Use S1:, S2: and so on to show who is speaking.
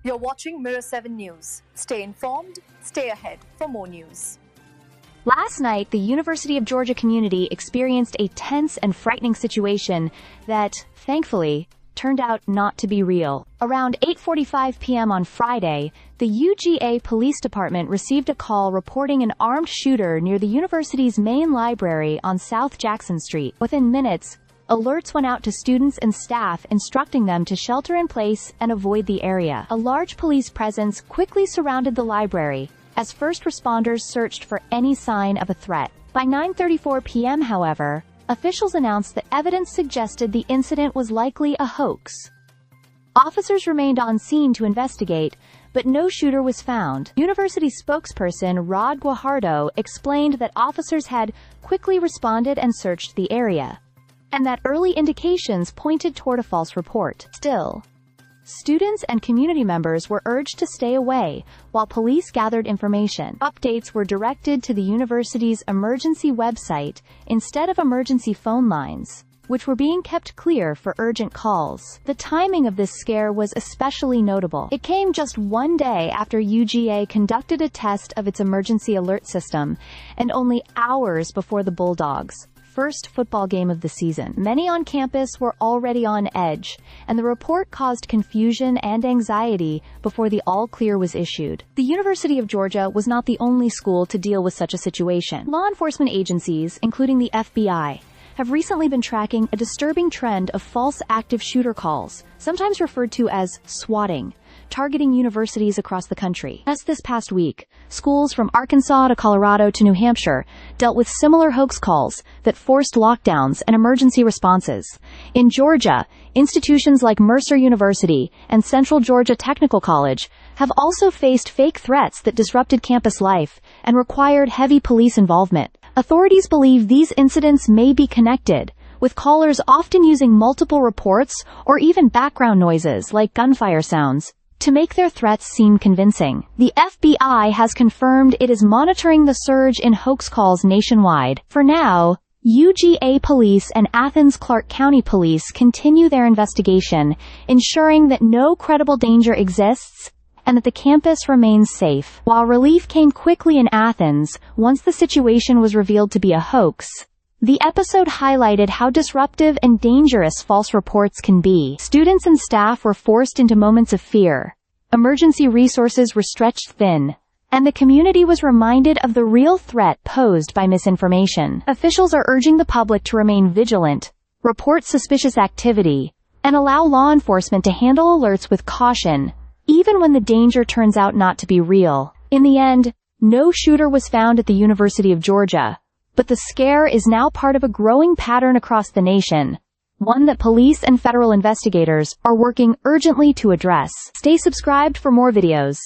S1: You're watching Mirror 7 News. Stay informed, stay ahead for more news.
S2: Last night, the University of Georgia community experienced a tense and frightening situation that, thankfully, turned out not to be real. Around 8:45 p.m. on Friday, the UGA Police Department received a call reporting an armed shooter near the university's main library on South Jackson Street. Within minutes, alerts went out to students and staff instructing them to shelter in place and avoid the area. A large police presence quickly surrounded the library as first responders searched for any sign of a threat. By 9:34 p.m., however, officials announced that evidence suggested the incident was likely a hoax. Officers remained on scene to investigate, but no shooter was found. University spokesperson Rod Guajardo explained that officers had quickly responded and searched the area, and that early indications pointed toward a false report. Still, students and community members were urged to stay away while police gathered information. Updates were directed to the university's emergency website instead of emergency phone lines, which were being kept clear for urgent calls. The timing of this scare was especially notable. It came just one day after UGA conducted a test of its emergency alert system, and only hours before the Bulldogs' first football game of the season. Many on campus were already on edge, and the report caused confusion and anxiety before the all-clear was issued. The University of Georgia was not the only school to deal with such a situation. Law enforcement agencies, including the FBI, have recently been tracking a disturbing trend of false active shooter calls, sometimes referred to as swatting, targeting universities across the country. Just this past week, schools from Arkansas to Colorado to New Hampshire dealt with similar hoax calls that forced lockdowns and emergency responses. In Georgia, institutions like Mercer University and Central Georgia Technical College have also faced fake threats that disrupted campus life and required heavy police involvement. Authorities believe these incidents may be connected, with callers often using multiple reports or even background noises like gunfire sounds to make their threats seem convincing. The FBI has confirmed it is monitoring the surge in hoax calls nationwide. For now, UGA Police and Athens-Clarke County Police continue their investigation, ensuring that no credible danger exists and that the campus remains safe. While relief came quickly in Athens once the situation was revealed to be a hoax, the episode highlighted how disruptive and dangerous false reports can be. Students and staff were forced into moments of fear, emergency resources were stretched thin, and the community was reminded of the real threat posed by misinformation. Officials are urging the public to remain vigilant, report suspicious activity, and allow law enforcement to handle alerts with caution, even when the danger turns out not to be real. In the end, no shooter was found at the University of Georgia, but the scare is now part of a growing pattern across the nation, one that police and federal investigators are working urgently to address. Stay subscribed for more videos.